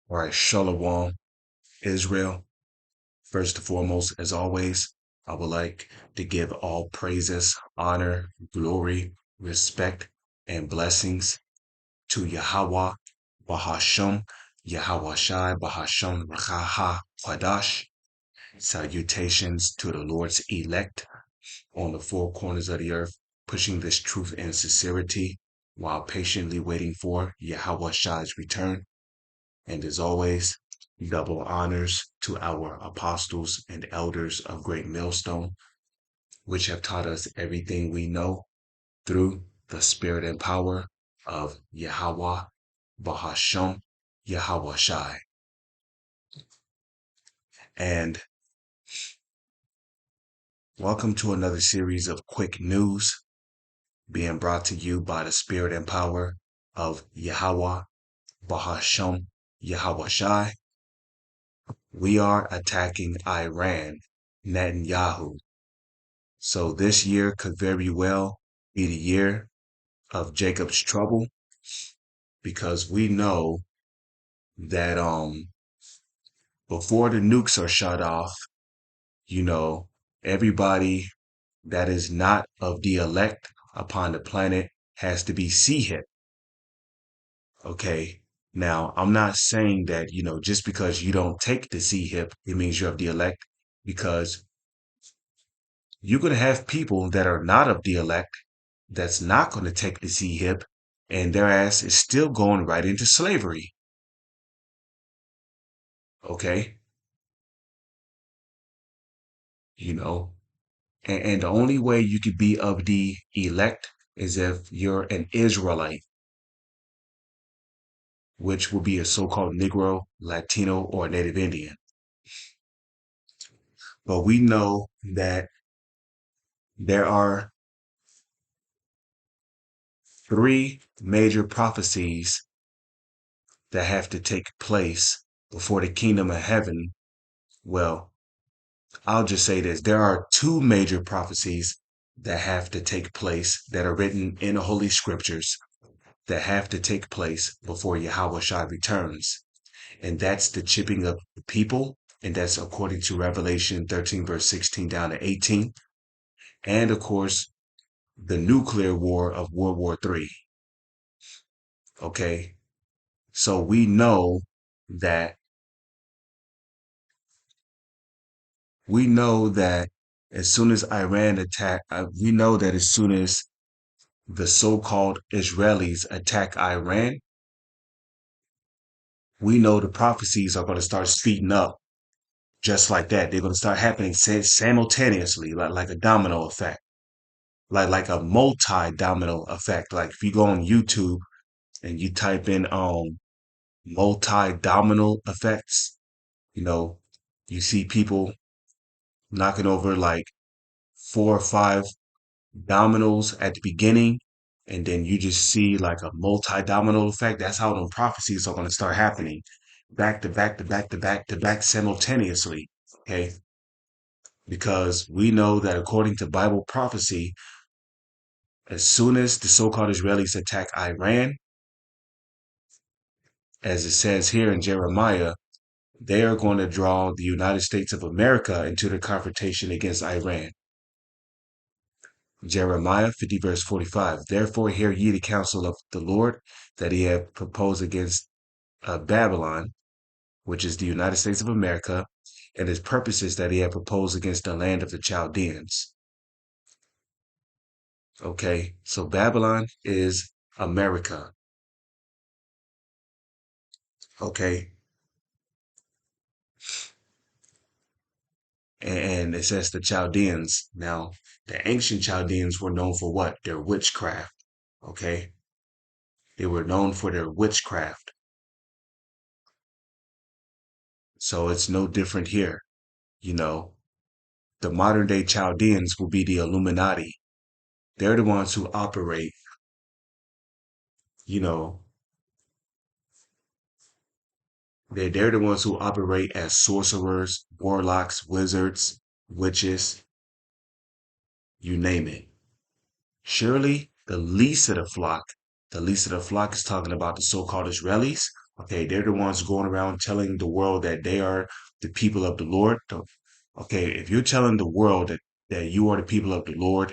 All right, Shalom, Israel. First and foremost, as always, I would like to give all praises, honor, glory, respect, and blessings to Yahweh, Bahasham, Yahweh Shai, Bahasham, Rachaha, Kwadash. Salutations to the Lord's elect on the four corners of the earth, pushing this truth and sincerity while patiently waiting for Yahweh Shai's return. And as always, double honors to our apostles and elders of Great Millstone, which have taught us everything we know through the spirit and power of Yahweh, Bahasham, Yahweh Shai. And welcome to another series of quick news being brought to you by the spirit and power of Yahweh, Bahasham, Yahweh Shai. We are attacking Iran, Netanyahu. So this year could very well be the year of Jacob's trouble, because we know that before the nukes are shut off, you know, everybody that is not of the elect upon the planet has to be sea-hip. Okay. Now, I'm not saying that, just because you don't take the sea-hip, it means you're of the elect, because you're going to have people that are not of the elect that's not going to take the C-hip, and their ass is still going right into slavery. Okay? You know, and the only way you could be of the elect is if you're an Israelite, which will be a so-called Negro, Latino, or Native Indian. But we know that there are three major prophecies that have to take place before the kingdom of heaven. Well, I'll just say this. There are two major prophecies that have to take place that are written in the Holy Scriptures that have to take place before Yahweh Shai returns. And that's the chipping of the people. And that's according to Revelation 13, verse 16 down to 18. And of course, the nuclear war of World War III. Okay. So we know that as soon as Iran attacked, we know that as soon as the so-called Israelis attack Iran, we know the prophecies are going to start speeding up just like that. They're going to start happening simultaneously, like a domino effect, like a multi-domino effect. Like if you go on YouTube and you type in multi-domino effects, you know, you see people knocking over like 4 or 5 dominoes at the beginning, and then you just see like a multi-domino effect. That's how the prophecies are going to start happening back to back to back to back to back simultaneously. Okay. Because we know that according to Bible prophecy, as soon as the so-called Israelis attack Iran, as it says here in Jeremiah, they are going to draw the United States of America into the confrontation against Iran. Jeremiah 50 verse 45. Therefore hear ye the counsel of the Lord that he hath proposed against Babylon, which is the United States of America, and his purposes that he hath proposed against the land of the Chaldeans. Okay, so Babylon is America. Okay, and it says the Chaldeans. Now, the ancient Chaldeans were known for what? Their witchcraft. Okay, they were known for their witchcraft. So it's no different here. You know, the modern day Chaldeans will be the Illuminati. They're the ones who operate, you know, they're the ones who operate as sorcerers, warlocks, wizards, witches, you name it. Surely the least of the flock is talking about the so-called Israelis, Okay, they're the ones going around telling the world that they are the people of the Lord. Okay, if you're telling the world that you are the people of the Lord,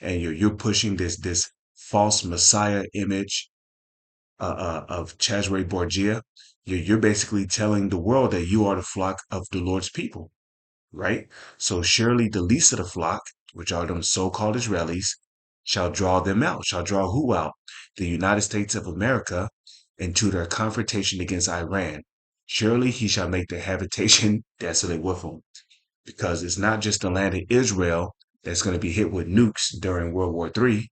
and you're pushing this false Messiah image of Cesare Borgia, you're basically telling the world that you are the flock of the Lord's people, right? So surely the least of the flock, which are them so-called Israelis, shall draw them out, shall draw who out? The United States of America into their confrontation against Iran. Surely he shall make their habitation desolate with them, because it's not just the land of Israel that's going to be hit with nukes during World War III,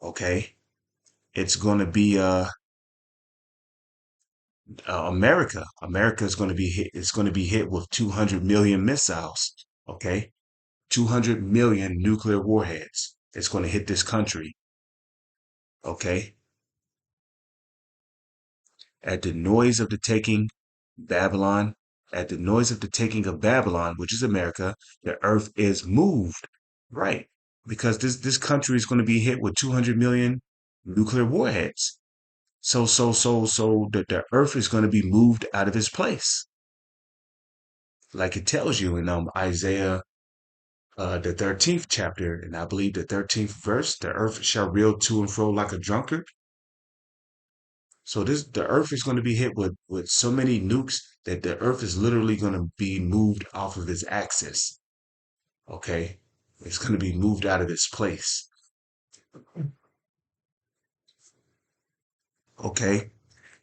okay? It's going to be America. America is going to be hit. It's going to be hit with 200 million missiles. Okay, 200 million nuclear warheads. It's going to hit this country. Okay, at the noise of the taking Babylon, at the noise of the taking of Babylon, which is America, the earth is moved. Right, because this country is going to be hit with 200 million nuclear warheads. So the earth is going to be moved out of its place, like it tells you in Isaiah the 13th chapter, and I believe the 13th verse, the earth shall reel to and fro like a drunkard. So the earth is going to be hit with so many nukes that the earth is literally going to be moved off of its axis. Okay. It's going to be moved out of its place. Okay.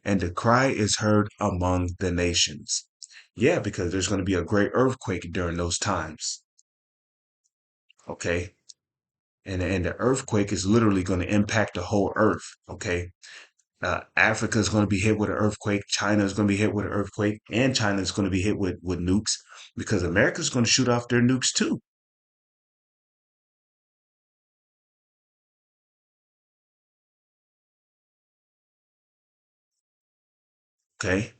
And the cry is heard among the nations. Yeah, because there's going to be a great earthquake during those times. Okay. And the earthquake is literally going to impact the whole earth. Okay. Africa is going to be hit with an earthquake. China is going to be hit with an earthquake, and China is going to be hit with nukes, because America is going to shoot off their nukes too. Okay,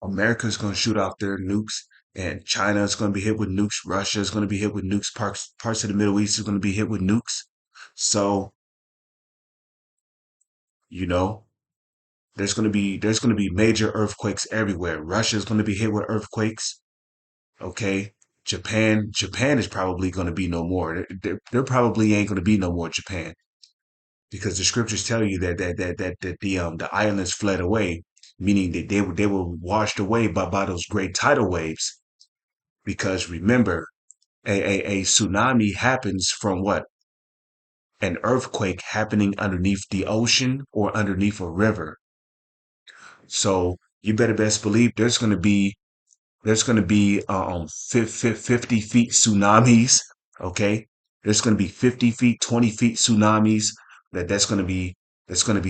America is going to shoot off their nukes, and China is going to be hit with nukes. Russia is going to be hit with nukes. Parts of the Middle East is going to be hit with nukes. So you know, there's going to be major earthquakes everywhere. Russia is going to be hit with earthquakes. Okay. Japan is probably going to be no more. There probably ain't going to be no more Japan, because the scriptures tell you that the islands fled away, meaning that they were washed away by those great tidal waves. Because remember, a tsunami happens from what? An earthquake happening underneath the ocean or underneath a river. So you better best believe there's going to be 50 feet tsunamis. Okay, there's going to be 50 feet, 20 feet tsunamis that's going to be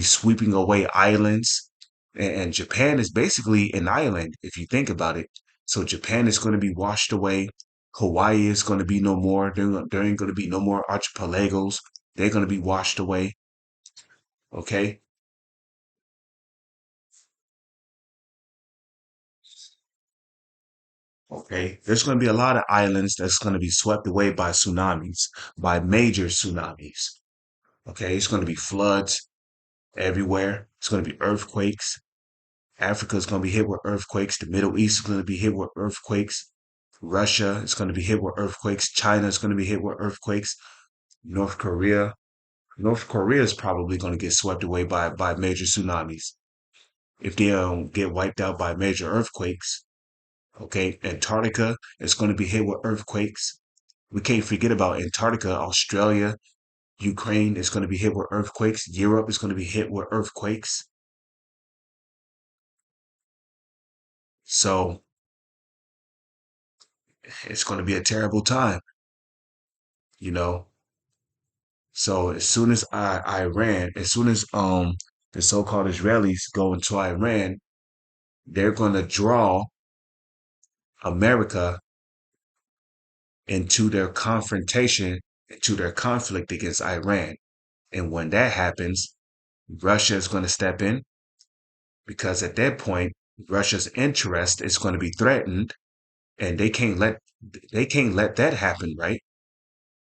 sweeping away islands. And Japan is basically an island if you think about it. So Japan is going to be washed away. Hawaii is going to be no more. There ain't going to be no more archipelagos. They're going to be washed away. Okay, okay. There's going to be a lot of islands that's going to be swept away by tsunamis, by major tsunamis. Okay, it's going to be floods everywhere. It's going to be earthquakes. Africa is going to be hit with earthquakes. The Middle East is going to be hit with earthquakes. Russia is going to be hit with earthquakes. China is going to be hit with earthquakes. North Korea. North Korea is probably going to get swept away by major tsunamis if they don't get wiped out by major earthquakes. Okay, Antarctica is going to be hit with earthquakes. We can't forget about Antarctica. Australia, Ukraine is going to be hit with earthquakes. Europe is going to be hit with earthquakes. So it's going to be a terrible time, you know. So as soon as as soon as the so-called Israelis go into Iran, they're going to draw America into their confrontation, into their conflict against Iran. And when that happens, Russia is going to step in, because at that point, Russia's interest is going to be threatened, and they can't let They can't let that happen, right?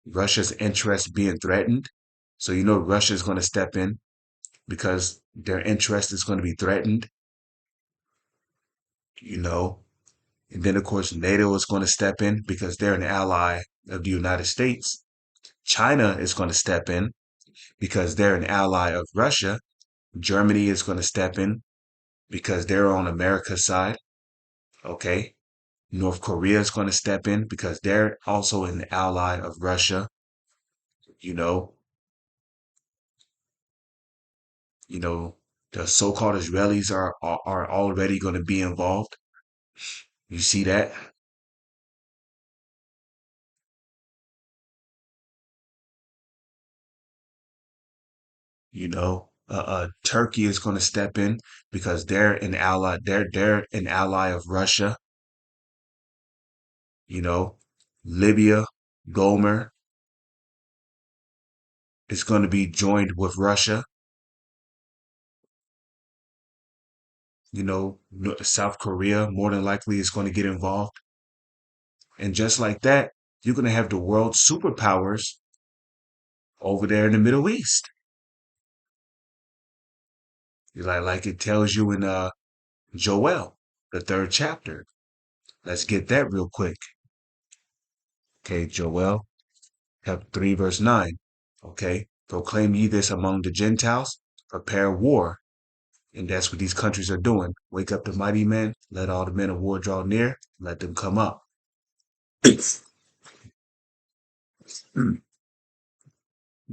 Russia's interest being threatened. So you know Russia's going to step in because their interest is going to be threatened, you know. And then of course NATO is going to step in because they're an ally of the United States. China is going to step in because they're an ally of Russia. Germany is going to step in because they're on America's side. Okay. North Korea is going to step in because they're also an ally of Russia. You know, you know, the so-called Israelis are already going to be involved. You see that? Turkey is going to step in because they're an ally. They're an ally of Russia. You know, Libya, Gomer is going to be joined with Russia. South Korea more than likely is going to get involved. And just like that, you're going to have the world superpowers over there in the Middle East. Like it tells you in Joel, the third chapter. Let's get that real quick. Okay, Joel chapter 3, verse 9. Okay, proclaim ye this among the Gentiles, prepare war. And that's what these countries are doing. Wake up the mighty men, let all the men of war draw near, let them come up.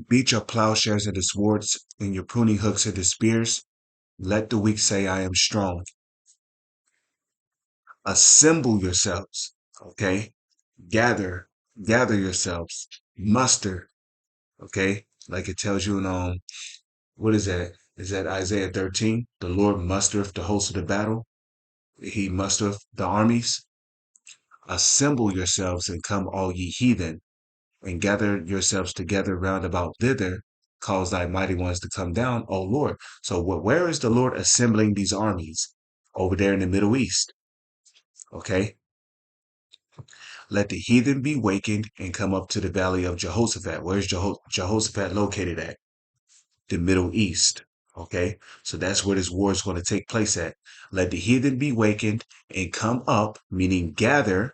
Beat your plowshares into swords and your pruning hooks into spears. Let the weak say, I am strong. Assemble yourselves, okay? Gather, gather yourselves, muster, okay? Like it tells you in what is that? Is that Isaiah 13? The Lord mustereth the host of the battle. He mustereth the armies. Assemble yourselves and come all ye heathen, and gather yourselves together round about thither. Cause thy mighty ones to come down, O Lord. So where is the Lord assembling these armies? Over there in the Middle East. Okay. Let the heathen be wakened and come up to the valley of Jehoshaphat. Where's Jehoshaphat located at? The Middle East. Okay, so that's where this war is going to take place at. Let the heathen be wakened and come up, meaning gather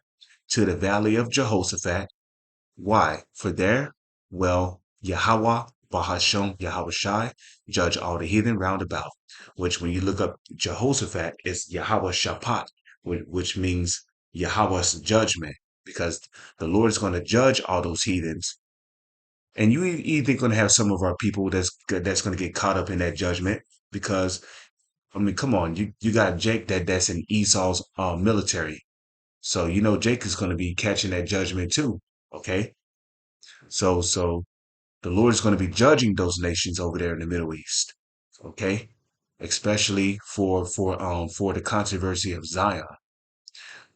to the valley of Jehoshaphat. Why? For there, well, Yahweh, Bahasham, Yahweh Shai, judge all the heathen round about. Which, when you look up Jehoshaphat, it's Yahweh Shaphat, which means Yahweh's judgment, because the Lord is going to judge all those heathens. And you either going to have some of our people that's going to get caught up in that judgment because I mean, come on, you got Jake that's in Esau's military, so you know Jake is going to be catching that judgment too. Okay, so the Lord is going to be judging those nations over there in the Middle East. Okay, especially for the controversy of Zion.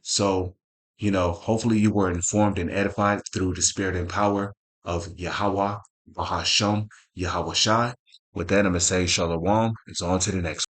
So, hopefully you were informed and edified through the spirit and power of Yahweh, Bahasham, Yahweh Shai. With that, I'm going to say Shalom. It's on to the next.